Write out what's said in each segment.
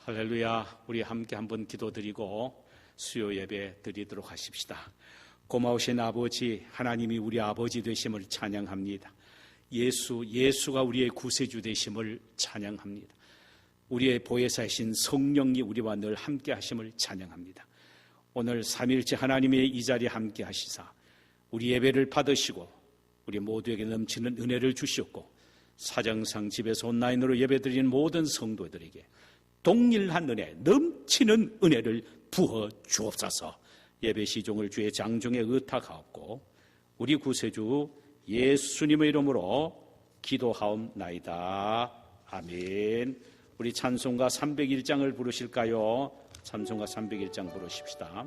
할렐루야. 우리 함께 한번 기도드리고 수요 예배 드리도록 하십시다. 고마우신 아버지, 하나님이 우리 아버지 되심을 찬양합니다. 예수가 우리의 구세주 되심을 찬양합니다. 우리의 보혜사이신 성령이 우리와 늘 함께 하심을 찬양합니다. 오늘 삼일째 하나님의 이 자리에 함께 하시사 우리 예배를 받으시고 우리 모두에게 넘치는 은혜를 주시옵고 사정상 집에서 온라인으로 예배드리는 모든 성도들에게 동일한 은혜, 넘치는 은혜를 부어 주옵소서. 예배 시종을 주의 장중에 의탁하옵고 우리 구세주 예수님의 이름으로 기도하옵나이다. 아멘. 우리 찬송가 301장을 부르실까요? 찬송가 301장 부르십시다.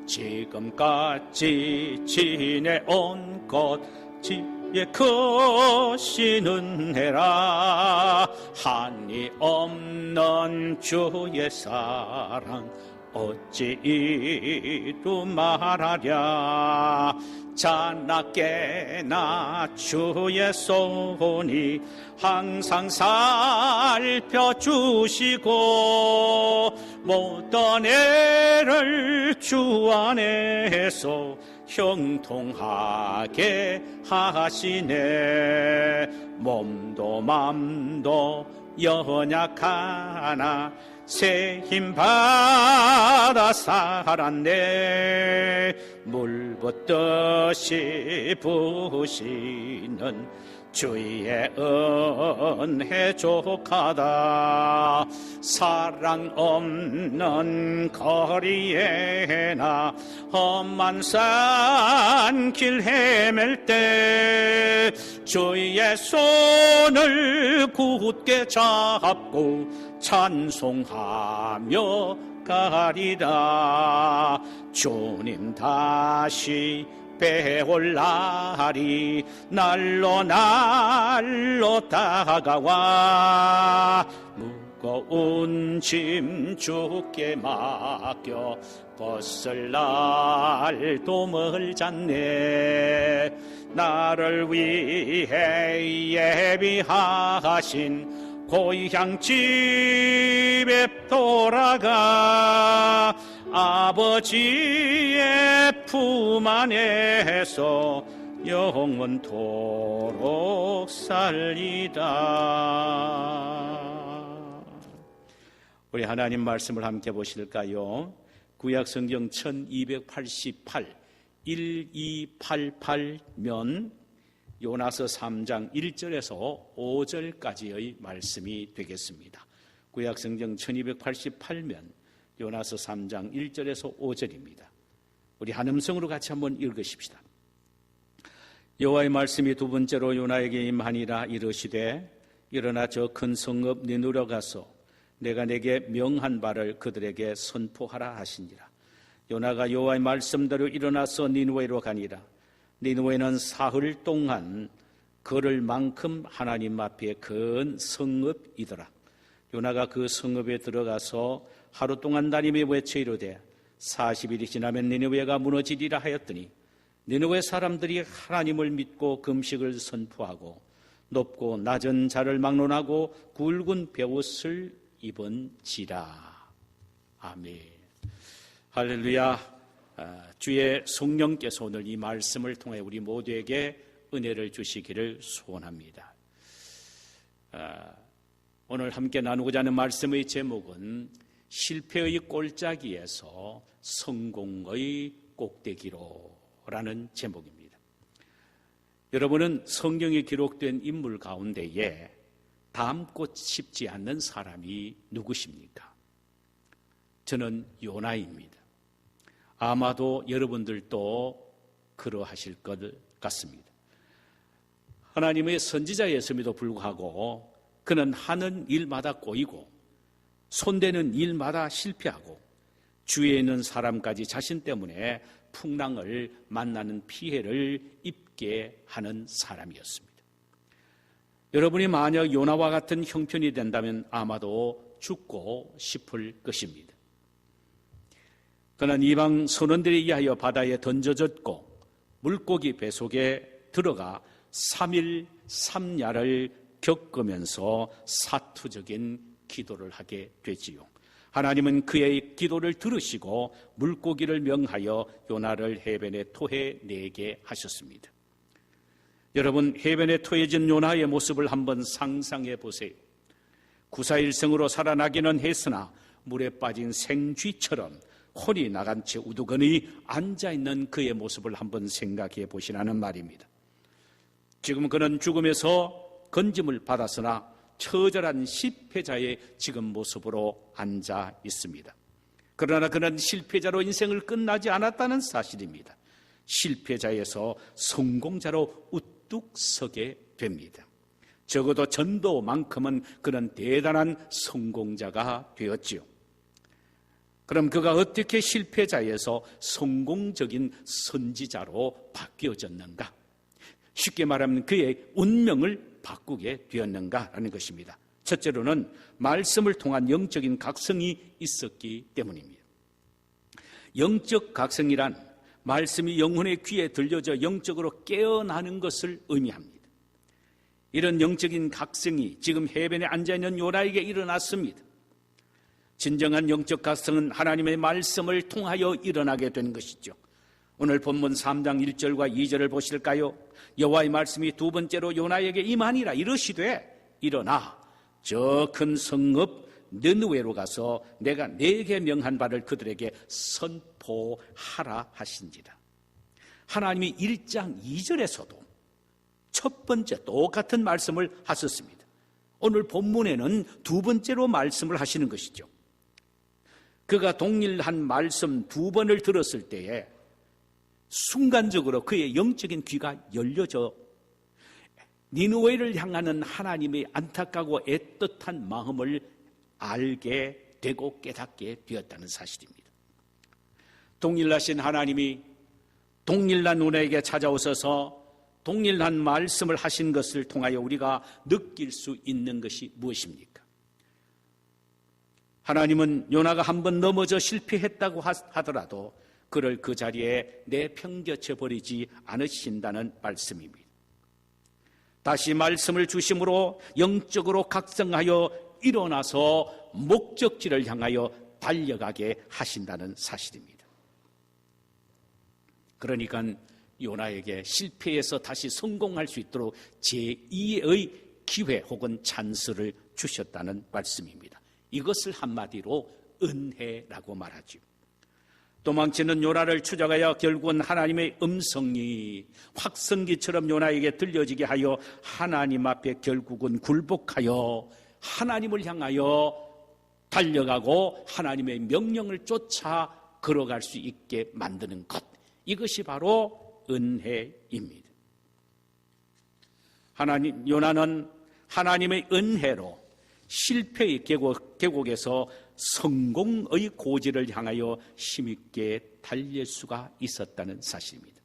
지금까지 지내온 것 지혜 크신 은혜라. 한이 없는 주의 사랑 어찌 이루 말하랴. 자나깨나 주의 손이 항상 살펴주시고 모든 애를 주 안에서 형통하게 하시네. 몸도 맘도 연약하나 새 힘 받아 살았네. 물 붓듯이 부으시는 주의 은혜 족하다. 사랑 없는 거리에나 험한 산길 헤맬 때 주의 손을 굳게 잡고 찬송하며 가리라. 주님 다시 배올 날이 날로 다가와 무거운 짐 주께 맡겨 벗을 날도 멀잖네. 나를 위해 예비하신 고향집에 돌아가 아버지의 품 안에서 영원토록 살리다. 우리 하나님 말씀을 함께 보실까요? 구약성경 1288 1288면 요나서 3장 1절에서 5절까지의 말씀이 되겠습니다. 구약성경 1288면 요나서 3장 1절에서 5절입니다. 우리 한음성으로 같이 한번 읽으십시다. 여호와의 말씀이 두 번째로 요나에게 임하니라. 이르시되 일어나 저 큰 성읍 니느웨로 가서 내가 내게 명한 바를 그들에게 선포하라 하시니라. 요나가 여호와의 말씀대로 일어나서 니느웨로 가니라. 니느웨는 사흘 동안 걸을 만큼 하나님 앞에 큰 성읍이더라. 요나가 그 성읍에 들어가서 하루 동안 다니며 외쳐 이르되 40일이 지나면 니느웨가 무너지리라 하였더니 니느웨 사람들이 하나님을 믿고 금식을 선포하고 높고 낮은 자를 막론하고 굵은 베옷을 입은지라. 아멘. 할렐루야. 주의 성령께서 오늘 이 말씀을 통해 우리 모두에게 은혜를 주시기를 소원합니다. 오늘 함께 나누고자 하는 말씀의 제목은 실패의 골짜기에서 성공의 꼭대기로라는 제목입니다. 여러분은 성경에 기록된 인물 가운데에 닮고 싶지 않는 사람이 누구십니까? 저는 요나입니다. 아마도 여러분들도 그러하실 것 같습니다. 하나님의 선지자였음에도 불구하고 그는 하는 일마다 꼬이고 손대는 일마다 실패하고 주위에 있는 사람까지 자신 때문에 풍랑을 만나는 피해를 입게 하는 사람이었습니다. 여러분이 만약 요나와 같은 형편이 된다면 아마도 죽고 싶을 것입니다. 그는 이방 선원들에 의하여 바다에 던져졌고 물고기 배 속에 들어가 3일 3야를 겪으면서 사투적인 기도를 하게 되지요. 하나님은 그의 기도를 들으시고 물고기를 명하여 요나를 해변에 토해 내게 하셨습니다. 여러분, 해변에 토해진 요나의 모습을 한번 상상해 보세요. 구사일생으로 살아나기는 했으나 물에 빠진 생쥐처럼 혼이 나간 채 우두커니 앉아있는 그의 모습을 한번 생각해 보시라는 말입니다. 지금 그는 죽음에서 건짐을 받았으나 처절한 실패자의 지금 모습으로 앉아 있습니다. 그러나 그는 실패자로 인생을 끝나지 않았다는 사실입니다. 실패자에서 성공자로 우뚝 서게 됩니다. 적어도 전도만큼은 그는 대단한 성공자가 되었지요. 그럼 그가 어떻게 실패자에서 성공적인 선지자로 바뀌어졌는가? 쉽게 말하면 그의 운명을 바꾸게 되었는가라는 것입니다. 첫째로는 말씀을 통한 영적인 각성이 있었기 때문입니다. 영적 각성이란 말씀이 영혼의 귀에 들려져 영적으로 깨어나는 것을 의미합니다. 이런 영적인 각성이 지금 해변에 앉아있는 요나에게 일어났습니다. 진정한 영적 각성은 하나님의 말씀을 통하여 일어나게 되는 것이죠. 오늘 본문 3장 1절과 2절을 보실까요? 여호와의 말씀이 두 번째로 요나에게 임하니라. 이르시되 일어나 저 큰 성읍 느느웨로 가서 내가 네게 명한 바를 그들에게 선포하라 하신지라. 하나님이 1장 2절에서도 첫 번째 똑같은 말씀을 하셨습니다. 오늘 본문에는 두 번째로 말씀을 하시는 것이죠. 그가 동일한 말씀 두 번을 들었을 때에 순간적으로 그의 영적인 귀가 열려져 니느웨를 향하는 하나님의 안타깝고 애틋한 마음을 알게 되고 깨닫게 되었다는 사실입니다. 동일하신 하나님이 동일한 요나에게 찾아오셔서 동일한 말씀을 하신 것을 통하여 우리가 느낄 수 있는 것이 무엇입니까? 하나님은 요나가 한번 넘어져 실패했다고 하더라도 그를 그 자리에 내팽겨쳐 버리지 않으신다는 말씀입니다. 다시 말씀을 주심으로 영적으로 각성하여 일어나서 목적지를 향하여 달려가게 하신다는 사실입니다. 그러니까 요나에게 실패해서 다시 성공할 수 있도록 제2의 기회 혹은 찬스를 주셨다는 말씀입니다. 이것을 한마디로 은혜라고 말하죠. 도망치는 요나를 추적하여 결국은 하나님의 음성이 확성기처럼 요나에게 들려지게 하여 하나님 앞에 결국은 굴복하여 하나님을 향하여 달려가고 하나님의 명령을 쫓아 걸어갈 수 있게 만드는 것, 이것이 바로 은혜입니다. 요나는 하나님의 은혜로 실패의 계곡에서 성공의 고지를 향하여 힘있게 달릴 수가 있었다는 사실입니다.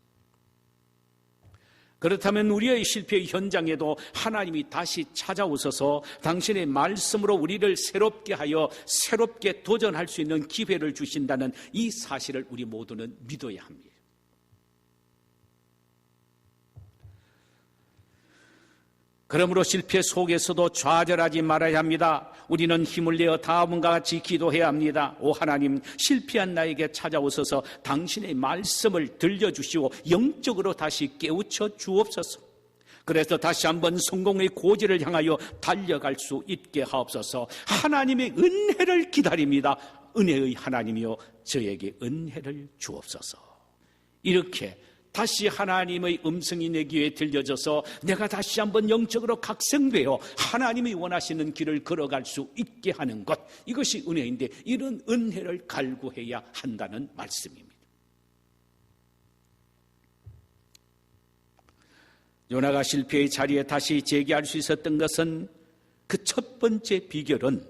그렇다면 우리의 실패의 현장에도 하나님이 다시 찾아오셔서 당신의 말씀으로 우리를 새롭게 하여 새롭게 도전할 수 있는 기회를 주신다는 이 사실을 우리 모두는 믿어야 합니다. 그러므로 실패 속에서도 좌절하지 말아야 합니다. 우리는 힘을 내어 다음과 같이 기도해야 합니다. 오 하나님, 실패한 나에게 찾아오셔서 당신의 말씀을 들려주시고 영적으로 다시 깨우쳐 주옵소서. 그래서 다시 한번 성공의 고지를 향하여 달려갈 수 있게 하옵소서. 하나님의 은혜를 기다립니다. 은혜의 하나님이여 저에게 은혜를 주옵소서. 이렇게 다시 하나님의 음성이 내 귀에 들려져서 내가 다시 한번 영적으로 각성되어 하나님이 원하시는 길을 걸어갈 수 있게 하는 것, 이것이 은혜인데 이런 은혜를 갈구해야 한다는 말씀입니다. 요나가 실패의 자리에 다시 재기할 수 있었던 것은 그 첫 번째 비결은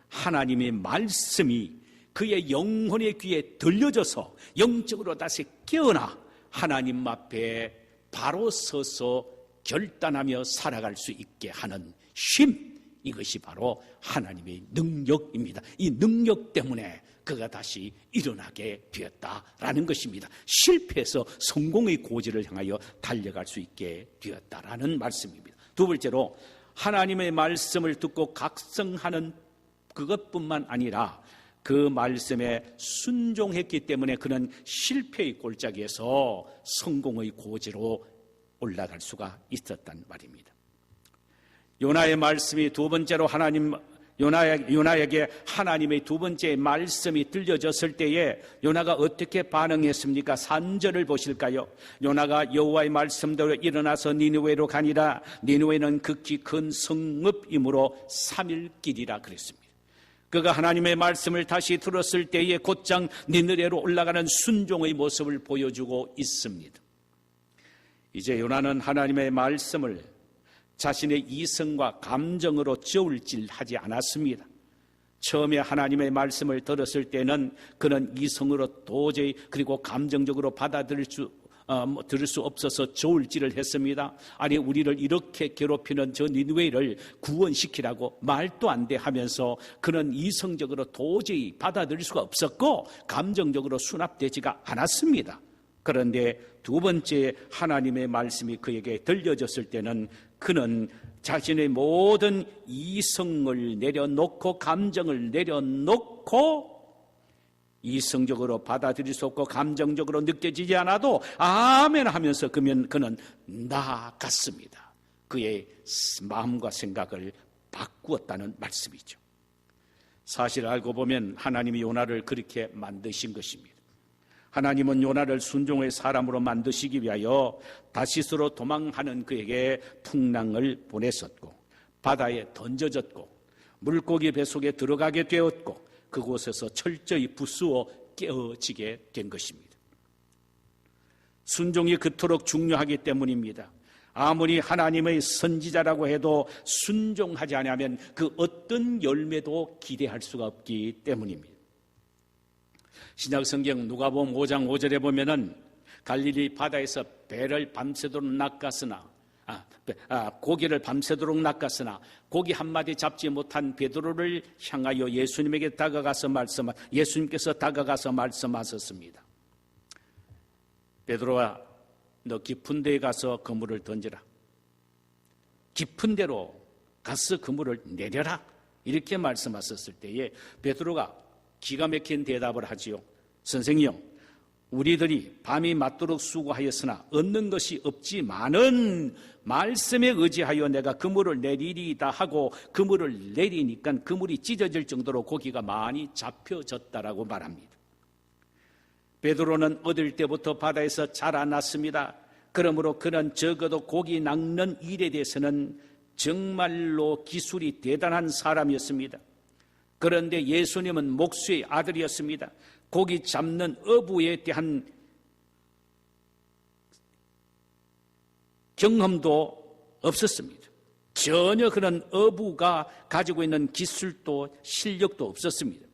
하나님의 말씀이 그의 영혼의 귀에 들려져서 영적으로 다시 깨어나 하나님 앞에 바로 서서 결단하며 살아갈 수 있게 하는 쉼, 이것이 바로 하나님의 능력입니다. 이 능력 때문에 그가 다시 일어나게 되었다라는 것입니다. 실패해서 성공의 고지를 향하여 달려갈 수 있게 되었다라는 말씀입니다. 두 번째로 하나님의 말씀을 듣고 각성하는 그것뿐만 아니라 그 말씀에 순종했기 때문에 그는 실패의 골짜기에서 성공의 고지로 올라갈 수가 있었단 말입니다. 요나의 말씀이 두 번째로 요나에게 하나님의 두 번째 말씀이 들려졌을 때에 요나가 어떻게 반응했습니까? 3절을 보실까요? 요나가 여호와의 말씀대로 일어나서 니느웨로 가니라. 니느웨는 극히 큰 성읍이므로 3일 길이라 그랬습니다. 그가 하나님의 말씀을 다시 들었을 때에 곧장 니느웨로 올라가는 순종의 모습을 보여주고 있습니다. 이제 요나는 하나님의 말씀을 자신의 이성과 감정으로 저울질하지 않았습니다. 처음에 하나님의 말씀을 들었을 때는 그는 이성으로 도저히 그리고 감정적으로 받아들일 수 없어서 저울질을 했습니다. 아니 우리를 이렇게 괴롭히는 저 니느웨를 구원시키라고 말도 안 돼 하면서 그는 이성적으로 도저히 받아들일 수가 없었고 감정적으로 수납되지가 않았습니다. 그런데 두 번째 하나님의 말씀이 그에게 들려졌을 때는 그는 자신의 모든 이성을 내려놓고 감정을 내려놓고 이성적으로 받아들일 수 없고 감정적으로 느껴지지 않아도 아멘 하면서 그는 나아갔습니다. 그의 마음과 생각을 바꾸었다는 말씀이죠. 사실 알고 보면 하나님이 요나를 그렇게 만드신 것입니다. 하나님은 요나를 순종의 사람으로 만드시기 위하여 다시스로 도망하는 그에게 풍랑을 보냈었고 바다에 던져졌고 물고기 뱃속에 들어가게 되었고 그곳에서 철저히 부수어 깨어지게 된 것입니다. 순종이 그토록 중요하기 때문입니다. 아무리 하나님의 선지자라고 해도 순종하지 않으면 그 어떤 열매도 기대할 수가 없기 때문입니다. 신약성경 누가복음 5장 5절에 보면은 갈릴리 바다에서 배를 밤새도록 낚았으나 고기를 밤새도록 낚았으나 고기 한 마디 잡지 못한 베드로를 향하여 예수님께서 다가가서 말씀하셨습니다. 베드로아, 너 깊은 데에 가서 그물을 던져라. 깊은 데로 가서 그물을 내려라. 이렇게 말씀하셨을 때에 베드로가 기가 막힌 대답을 하지요. 선생님, 우리들이 밤이 맞도록 수고하였으나 얻는 것이 없지만은 말씀에 의지하여 내가 그물을 내리리다 하고 그물을 내리니까 그물이 찢어질 정도로 고기가 많이 잡혀졌다라고 말합니다. 베드로는 어릴 때부터 바다에서 자라났습니다. 그러므로 그는 적어도 고기 낚는 일에 대해서는 정말로 기술이 대단한 사람이었습니다. 그런데 예수님은 목수의 아들이었습니다. 고기 잡는 어부에 대한 경험도 없었습니다. 전혀 그런 어부가 가지고 있는 기술도 실력도 없었습니다.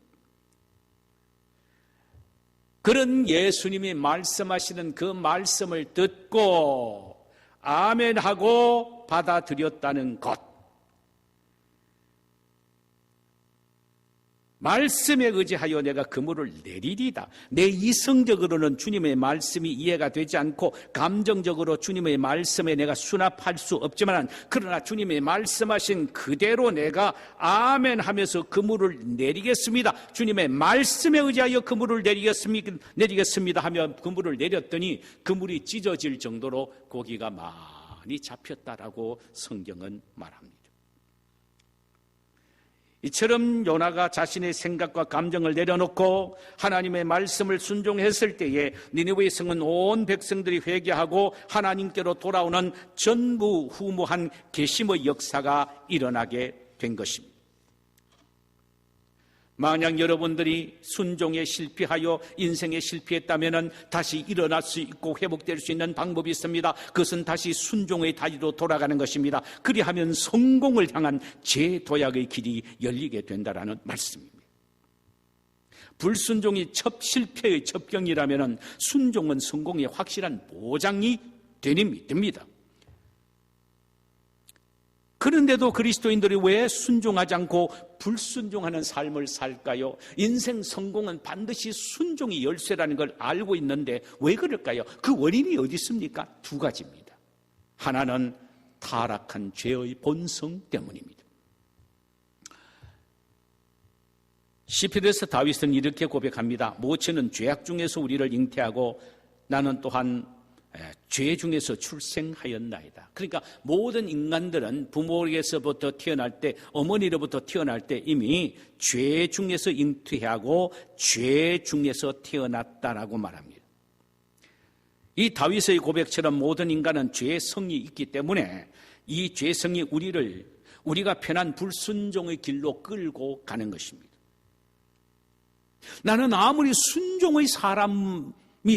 그런 예수님이 말씀하시는 그 말씀을 듣고 아멘하고 받아들였다는 것, 말씀에 의지하여 내가 그물을 내리리다. 내 이성적으로는 주님의 말씀이 이해가 되지 않고 감정적으로 주님의 말씀에 내가 수납할 수 없지만 그러나 주님의 말씀하신 그대로 내가 아멘 하면서 그물을 내리겠습니다. 주님의 말씀에 의지하여 그물을 내리겠습니다 하며 그물을 내렸더니 그물이 찢어질 정도로 고기가 많이 잡혔다라고 성경은 말합니다. 이처럼 요나가 자신의 생각과 감정을 내려놓고 하나님의 말씀을 순종했을 때에 니느웨 성은 온 백성들이 회개하고 하나님께로 돌아오는 전무후무한 계심의 역사가 일어나게 된 것입니다. 만약 여러분들이 순종에 실패하여 인생에 실패했다면 다시 일어날 수 있고 회복될 수 있는 방법이 있습니다. 그것은 다시 순종의 다리로 돌아가는 것입니다. 그리하면 성공을 향한 재도약의 길이 열리게 된다는 말씀입니다. 불순종이 실패의 첩경이라면 순종은 성공의 확실한 보장이 됩니다. 그런데도 그리스도인들이 왜 순종하지 않고 불순종하는 삶을 살까요? 인생 성공은 반드시 순종이 열쇠라는 걸 알고 있는데 왜 그럴까요? 그 원인이 어디 있습니까? 두 가지입니다. 하나는 타락한 죄의 본성 때문입니다. 시편에서 다윗은 이렇게 고백합니다. 모친은 죄악 중에서 우리를 잉태하고 나는 또한 죄 중에서 출생하였나이다. 그러니까 모든 인간들은 부모에게서부터 태어날 때, 어머니로부터 태어날 때 이미 죄 중에서 잉태하고 죄 중에서 태어났다라고 말합니다. 이 다윗의 고백처럼 모든 인간은 죄성이 있기 때문에 이 죄성이 우리가 편한 불순종의 길로 끌고 가는 것입니다. 나는 아무리 순종의 사람이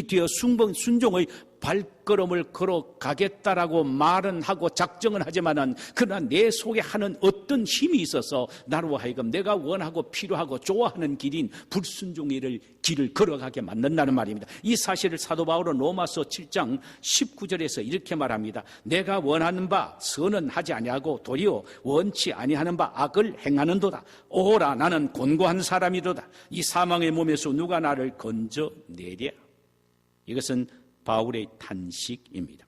되어 순종의 발걸음을 걸어가겠다라고 말은 하고 작정은 하지만은 그러나 내 속에 하는 어떤 힘이 있어서 나로 하여금 내가 원하고 필요하고 좋아하는 길인 불순종의 길을 걸어가게 만든다는 말입니다. 이 사실을 사도 바울은 로마서 7장 19절에서 이렇게 말합니다. 내가 원하는 바 선은 하지 아니하고 도리어 원치 아니하는 바 악을 행하는도다. 오라 나는 곤고한 사람이로다. 이 사망의 몸에서 누가 나를 건져내랴. 이것은 바울의 탄식입니다.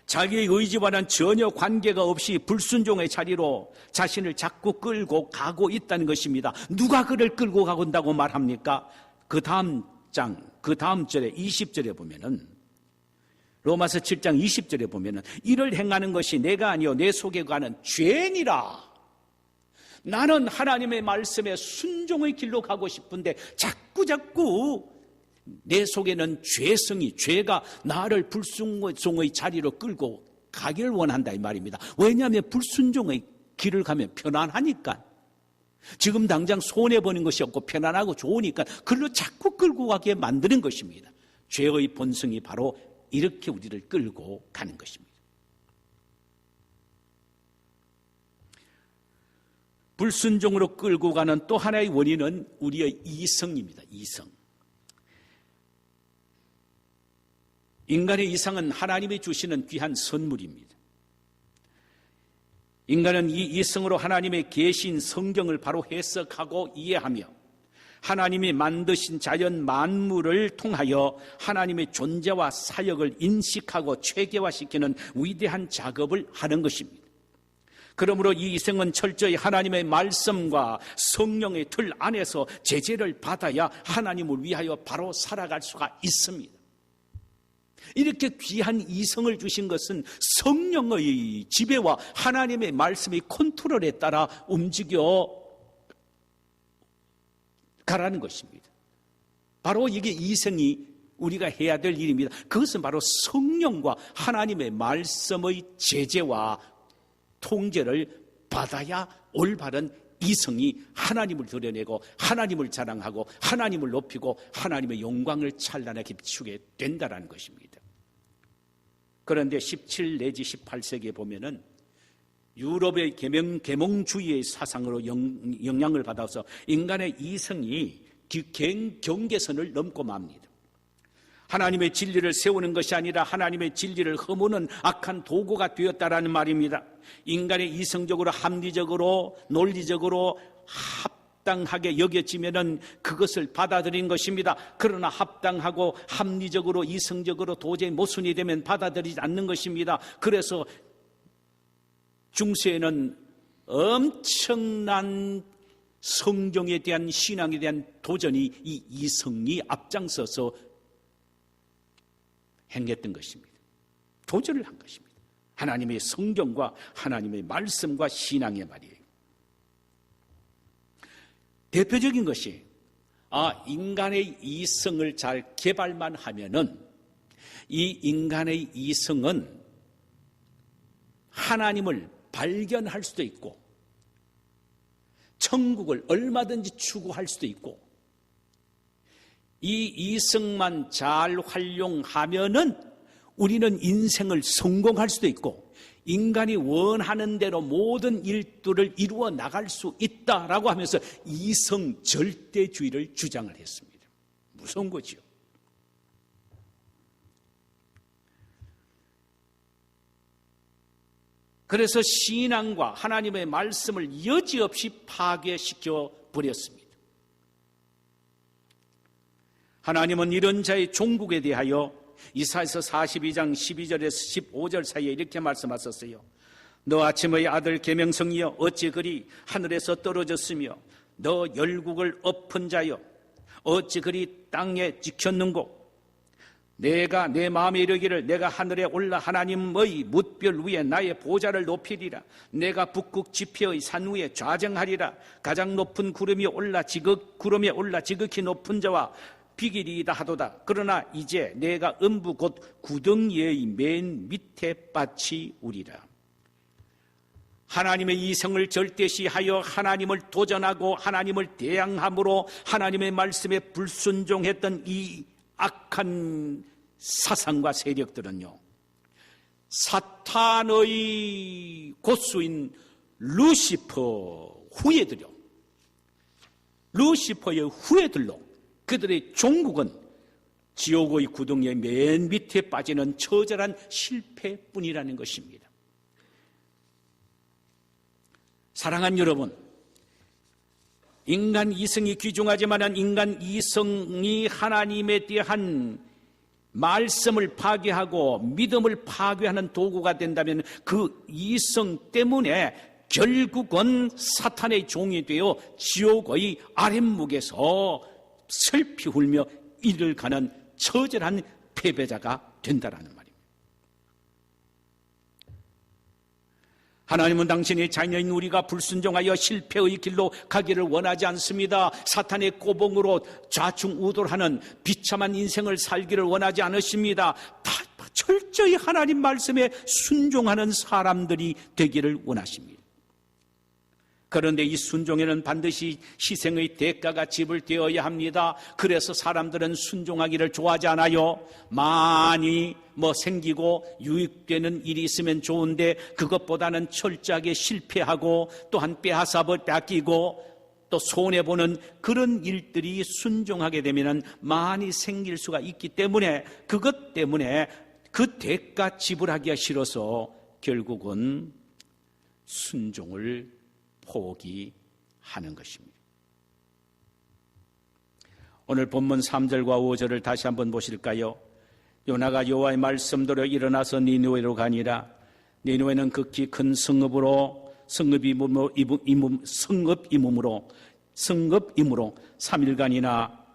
자기의 의지와는 전혀 관계가 없이 불순종의 자리로 자신을 자꾸 끌고 가고 있다는 것입니다. 누가 그를 끌고 가고있다고 말합니까? 그 다음 절에 20절에 보면은 로마서 7장 20절에 보면은 이를 행하는 것이 내가 아니요 내 속에 가는 죄니라. 나는 하나님의 말씀에 순종의 길로 가고 싶은데 자꾸 내 속에는 죄가 나를 불순종의 자리로 끌고 가기를 원한다 이 말입니다. 왜냐하면 불순종의 길을 가면 편안하니까. 지금 당장 손해보는 것이 없고 편안하고 좋으니까 그걸로 자꾸 끌고 가게 만드는 것입니다. 죄의 본성이 바로 이렇게 우리를 끌고 가는 것입니다. 불순종으로 끌고 가는 또 하나의 원인은 우리의 이성입니다. 이성. 인간의 이성은 하나님이 주시는 귀한 선물입니다. 인간은 이 이성으로 하나님의 계신 성경을 바로 해석하고 이해하며 하나님이 만드신 자연 만물을 통하여 하나님의 존재와 사역을 인식하고 체계화시키는 위대한 작업을 하는 것입니다. 그러므로 이 이성은 철저히 하나님의 말씀과 성령의 틀 안에서 제재를 받아야 하나님을 위하여 바로 살아갈 수가 있습니다. 이렇게 귀한 이성을 주신 것은 성령의 지배와 하나님의 말씀의 컨트롤에 따라 움직여 가라는 것입니다. 바로 이게 이성이 우리가 해야 될 일입니다. 그것은 바로 성령과 하나님의 말씀의 제재와 통제를 받아야 올바른 이성이 하나님을 드러내고 하나님을 자랑하고 하나님을 높이고 하나님의 영광을 찬란하게 비추게 된다는 것입니다. 그런데 17 내지 18세기에 보면은 유럽의 계몽주의의 사상으로 영향을 받아서 인간의 이성이 경계선을 넘고 맙니다. 하나님의 진리를 세우는 것이 아니라 하나님의 진리를 허무는 악한 도구가 되었다라는 말입니다. 인간의 이성적으로 합리적으로 논리적으로 합당하게 여겨지면은 그것을 받아들인 것입니다. 그러나 합당하고 합리적으로 이성적으로 도저히 모순이 되면 받아들이지 않는 것입니다. 그래서 중세에는 엄청난 성경에 대한 신앙에 대한 도전이 이 이성이 앞장서서 행했던 것입니다. 도전을 한 것입니다. 하나님의 성경과 하나님의 말씀과 신앙의 말이에요. 대표적인 것이 인간의 이성을 잘 개발만 하면은 이 인간의 이성은 하나님을 발견할 수도 있고 천국을 얼마든지 추구할 수도 있고 이 이성만 잘 활용하면은 우리는 인생을 성공할 수도 있고 인간이 원하는 대로 모든 일들을 이루어 나갈 수 있다라고 하면서 이성 절대주의를 주장을 했습니다. 무서운 거죠. 그래서 신앙과 하나님의 말씀을 여지없이 파괴시켜 버렸습니다. 하나님은 이런 자의 종국에 대하여 이사야서 42장 12절에서 15절 사이에 이렇게 말씀하셨어요. 너 아침의 아들 계명성이여 어찌 그리 하늘에서 떨어졌으며 너 열국을 엎은 자여 어찌 그리 땅에 찍혔는고 내가 내 마음에 이르기를 내가 하늘에 올라 하나님의 뭇별 위에 나의 보좌를 높이리라. 내가 북극 지폐의 산 위에 좌정하리라. 가장 높은 구름에 올라 지극히 높은 자와 비길이다 하도다. 그러나 이제 내가 음부 곧 구덩이의 맨 밑에 빠치우리라. 하나님의 이성을 절대시하여 하나님을 도전하고 하나님을 대항함으로 하나님의 말씀에 불순종했던 이 악한 사상과 세력들은요, 사탄의 고수인 루시퍼의 후예들로 그들의 종국은 지옥의 구덩이의 맨 밑에 빠지는 처절한 실패뿐이라는 것입니다. 사랑하는 여러분, 인간 이성이 귀중하지만 인간 이성이 하나님에 대한 말씀을 파괴하고 믿음을 파괴하는 도구가 된다면 그 이성 때문에 결국은 사탄의 종이 되어 지옥의 아랫목에서 슬피 울며 이를 가는 처절한 패배자가 된다라는 말입니다. 하나님은 당신의 자녀인 우리가 불순종하여 실패의 길로 가기를 원하지 않습니다. 사탄의 꼬봉으로 좌충우돌하는 비참한 인생을 살기를 원하지 않으십니다. 다 철저히 하나님 말씀에 순종하는 사람들이 되기를 원하십니다. 그런데 이 순종에는 반드시 희생의 대가가 지불되어야 합니다. 그래서 사람들은 순종하기를 좋아하지 않아요. 많이 생기고 유익되는 일이 있으면 좋은데 그것보다는 철저하게 실패하고 또한 빼앗아버 뺏기고 또 손해보는 그런 일들이 순종하게 되면 많이 생길 수가 있기 때문에 그것 때문에 그 대가 지불하기가 싫어서 결국은 순종을 포기하는 것입니다. 오늘 본문 3절과 5절을 다시 한번 보실까요? 요나가 여호와의 말씀대로 일어나서 니느웨로 가니라. 니느웨는 극히 큰 성읍이므로 3일간이나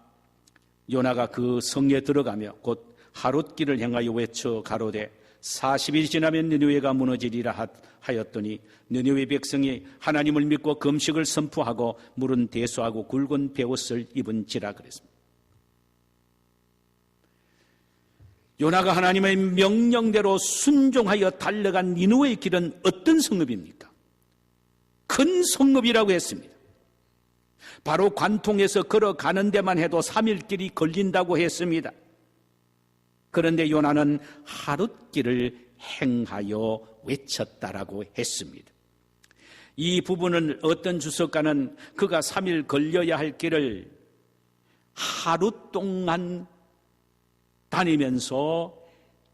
요나가 그 성에 들어가며 곧 하룻길을 향하여 외쳐 가로되 40일 지나면 니느웨가 무너지리라 하였더니 니느웨 백성이 하나님을 믿고 금식을 선포하고 물은 대수하고 굵은 베옷을 입은지라 그랬습니다. 요나가 하나님의 명령대로 순종하여 달려간 니느웨의 길은 어떤 성읍입니까? 큰 성읍이라고 했습니다. 바로 관통에서 걸어가는 데만 해도 3일 길이 걸린다고 했습니다. 그런데 요나는 하룻길을 행하여 외쳤다라고 했습니다. 이 부분은 어떤 주석가는 그가 3일 걸려야 할 길을 하루 동안 다니면서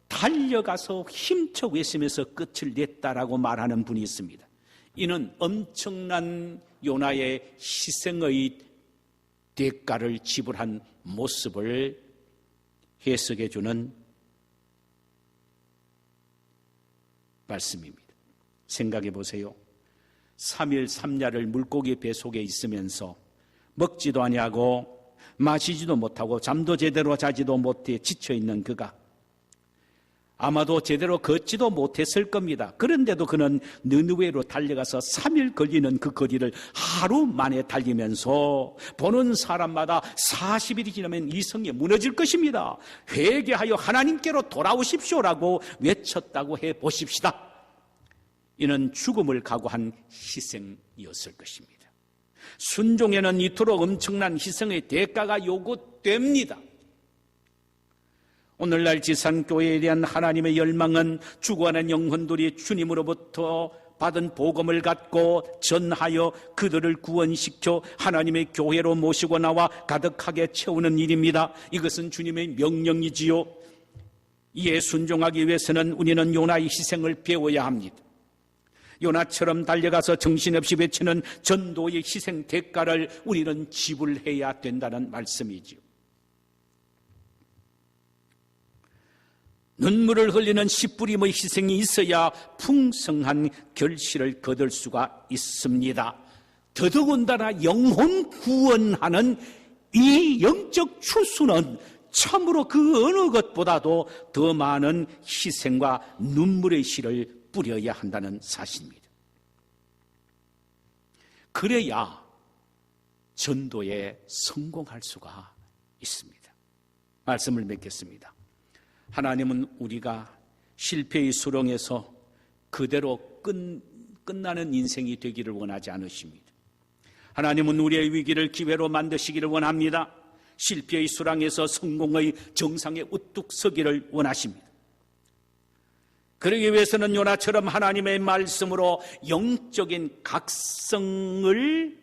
달려가서 힘쳐 외치면서 끝을 냈다라고 말하는 분이 있습니다. 이는 엄청난 요나의 희생의 대가를 지불한 모습을 해석해 주는 말씀입니다. 생각해 보세요. 3일 3야를 물고기 뱃속에 있으면서 먹지도 아니하고 마시지도 못하고 잠도 제대로 자지도 못해 지쳐있는 그가 아마도 제대로 걷지도 못했을 겁니다. 그런데도 그는 느느웨로 달려가서 3일 걸리는 그 거리를 하루 만에 달리면서 보는 사람마다 40일이 지나면 이 성이 무너질 것입니다. 회개하여 하나님께로 돌아오십시오라고 외쳤다고 해보십시다. 이는 죽음을 각오한 희생이었을 것입니다. 순종에는 이토록 엄청난 희생의 대가가 요구됩니다. 오늘날 지산교회에 대한 하나님의 열망은 죽어가는 영혼들이 주님으로부터 받은 복음을 갖고 전하여 그들을 구원시켜 하나님의 교회로 모시고 나와 가득하게 채우는 일입니다. 이것은 주님의 명령이지요. 이에 순종하기 위해서는 우리는 요나의 희생을 배워야 합니다. 요나처럼 달려가서 정신없이 외치는 전도의 희생 대가를 우리는 지불해야 된다는 말씀이지요. 눈물을 흘리는 씨 뿌림의 희생이 있어야 풍성한 결실을 거둘 수가 있습니다. 더더군다나 영혼 구원하는 이 영적 추수는 참으로 그 어느 것보다도 더 많은 희생과 눈물의 씨를 뿌려야 한다는 사실입니다. 그래야 전도에 성공할 수가 있습니다. 말씀을 맺겠습니다. 하나님은 우리가 실패의 수렁에서 그대로 끝나는 인생이 되기를 원하지 않으십니다. 하나님은 우리의 위기를 기회로 만드시기를 원합니다. 실패의 수렁에서 성공의 정상에 우뚝 서기를 원하십니다. 그러기 위해서는 요나처럼 하나님의 말씀으로 영적인 각성을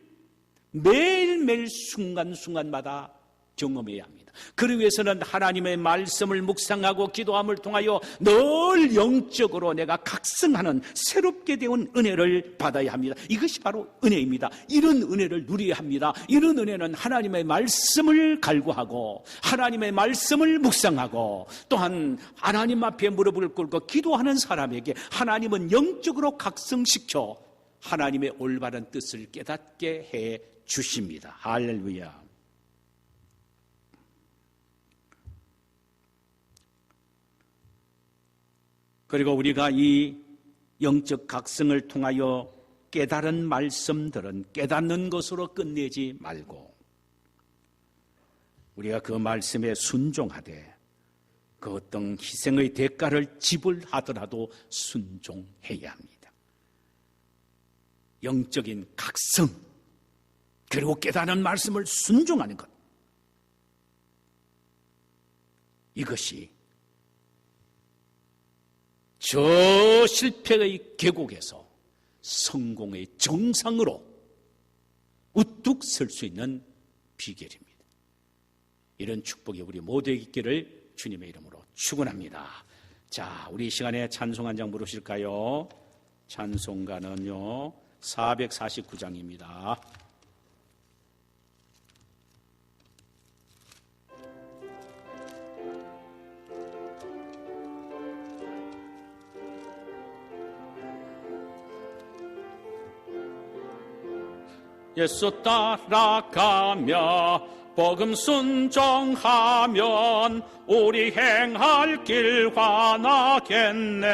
매일매일 순간순간마다 경험해야 합니다. 그러기 위해서는 하나님의 말씀을 묵상하고 기도함을 통하여 늘 영적으로 내가 각성하는 새롭게 되온 은혜를 받아야 합니다. 이것이 바로 은혜입니다. 이런 은혜를 누려야 합니다. 이런 은혜는 하나님의 말씀을 갈구하고 하나님의 말씀을 묵상하고 또한 하나님 앞에 무릎을 꿇고 기도하는 사람에게 하나님은 영적으로 각성시켜 하나님의 올바른 뜻을 깨닫게 해 주십니다. 할렐루야. 그리고 우리가 이 영적 각성을 통하여 깨달은 말씀들은 깨닫는 것으로 끝내지 말고 우리가 그 말씀에 순종하되 그 어떤 희생의 대가를 지불하더라도 순종해야 합니다. 영적인 각성 그리고 깨달은 말씀을 순종하는 것, 이것이 저 실패의 계곡에서 성공의 정상으로 우뚝 설 수 있는 비결입니다. 이런 축복이 우리 모두에게 있기를 주님의 이름으로 축원합니다. 자, 우리 이 시간에 찬송 한 장 부르실까요? 찬송가는요 449장입니다. 예수 따라가며 복음 순종하면 우리 행할 길 환하겠네.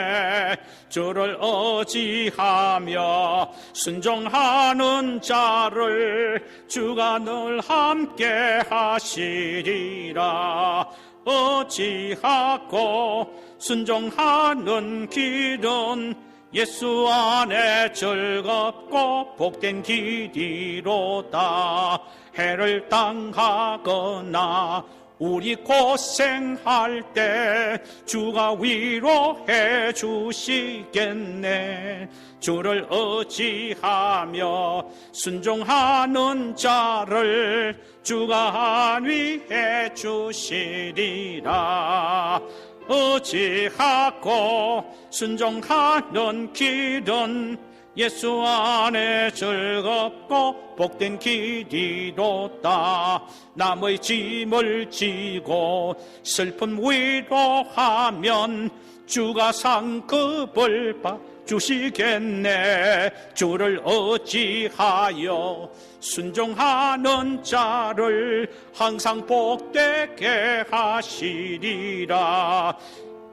주를 의지하며 순종하는 자를 주가 늘 함께 하시리라. 의지하고 순종하는 길은 예수 안에 즐겁고 복된 길이로다. 해를 당하거나 우리 고생할 때 주가 위로해 주시겠네. 주를 의지하며 순종하는 자를 주가 안위해 주시리라. 의지하고 순종하는 길은 예수 안에 즐겁고 복된 길이로다. 남의 짐을 지고 슬픔 위로하면 주가 상급을 주시겠네. 주를 의지하여 순종하는 자를 항상 복되게 하시리라.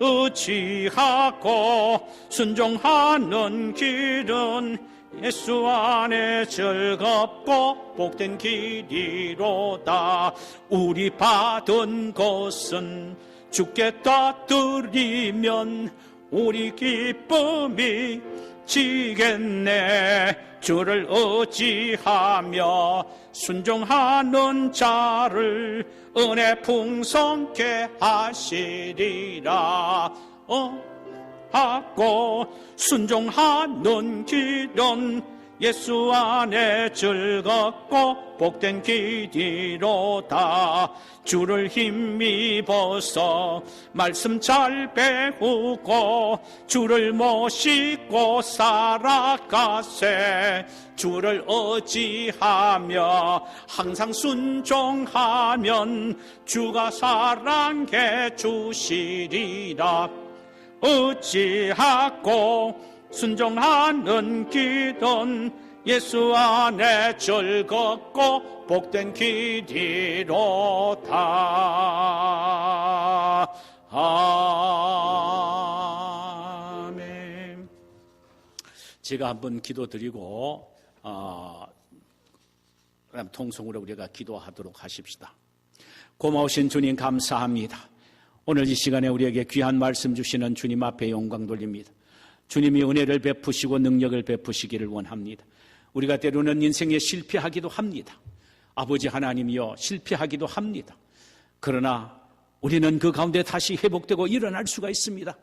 의지하고 순종하는 길은 예수 안에 즐겁고 복된 길이로다. 우리 받은 것은 주께 다 드리면 우리 기쁨이 지겠네. 주를 의지하며 순종하는 자를 은혜 풍성케 하시리라. 하고 순종하는 길은 예수 안에 즐겁고 복된 길이로다. 주를 힘입어서 말씀 잘 배우고 주를 모시고 살아가세. 주를 의지하며 항상 순종하면 주가 사랑해 주시리라. 의지하고 순종하는 길은 예수 안에 즐겁고 복된 길이로다. 아멘. 제가 한번 기도드리고 그럼 통성으로 우리가 기도하도록 하십시다. 고마우신 주님 감사합니다. 오늘 이 시간에 우리에게 귀한 말씀 주시는 주님 앞에 영광 돌립니다. 주님이 은혜를 베푸시고 능력을 베푸시기를 원합니다. 우리가 때로는 인생에 실패하기도 합니다. 아버지 하나님이여, 실패하기도 합니다. 그러나 우리는 그 가운데 다시 회복되고 일어날 수가 있습니다.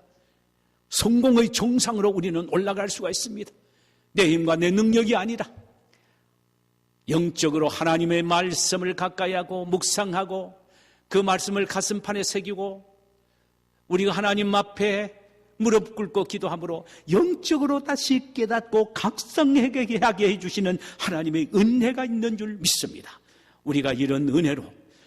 성공의 정상으로 우리는 올라갈 수가 있습니다. 내 힘과 내 능력이 아니라 영적으로 하나님의 말씀을 가까이 하고 묵상하고 그 말씀을 가슴판에 새기고 우리가 하나님 앞에 무릎 꿇고 기도함으로 영적으로 다시 깨닫고 각성하게 하게 해주시는 하나님의 은혜가 있는 줄 믿습니다. 우리가 이런 은혜로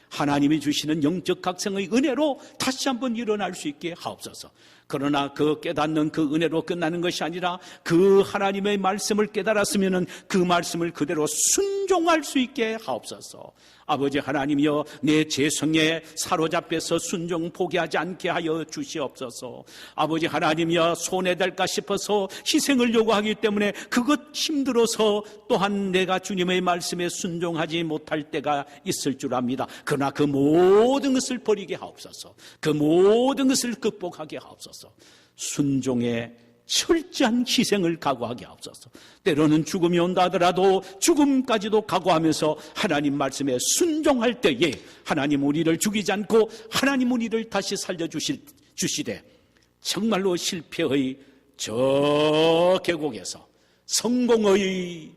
하나님이 주시는 영적 각성의 은혜로 다시 한번 일어날 수 있게 하옵소서. 그러나 그 깨닫는 그 은혜로 끝나는 것이 아니라 그 하나님의 말씀을 깨달았으면 그 말씀을 그대로 순종할 수 있게 하옵소서. 아버지 하나님이여, 내 죄성에 사로잡혀서 순종 포기하지 않게 하여 주시옵소서. 아버지 하나님이여, 손해될까 싶어서 희생을 요구하기 때문에 그것 힘들어서 또한 내가 주님의 말씀에 순종하지 못할 때가 있을 줄 압니다. 그러나 그 모든 것을 버리게 하옵소서. 그 모든 것을 극복하게 하옵소서. 순종의 철저한 희생을 각오하게 하옵소서. 때로는 죽음이 온다 하더라도 죽음까지도 각오하면서 하나님 말씀에 순종할 때에 하나님 우리를 죽이지 않고 하나님 우리를 다시 살려주시되 정말로 실패의 저 계곡에서 성공의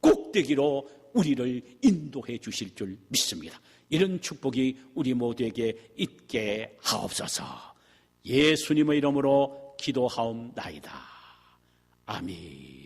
꼭대기로 우리를 인도해 주실 줄 믿습니다. 이런 축복이 우리 모두에게 있게 하옵소서. 예수님의 이름으로 기도하옵나이다. 아멘.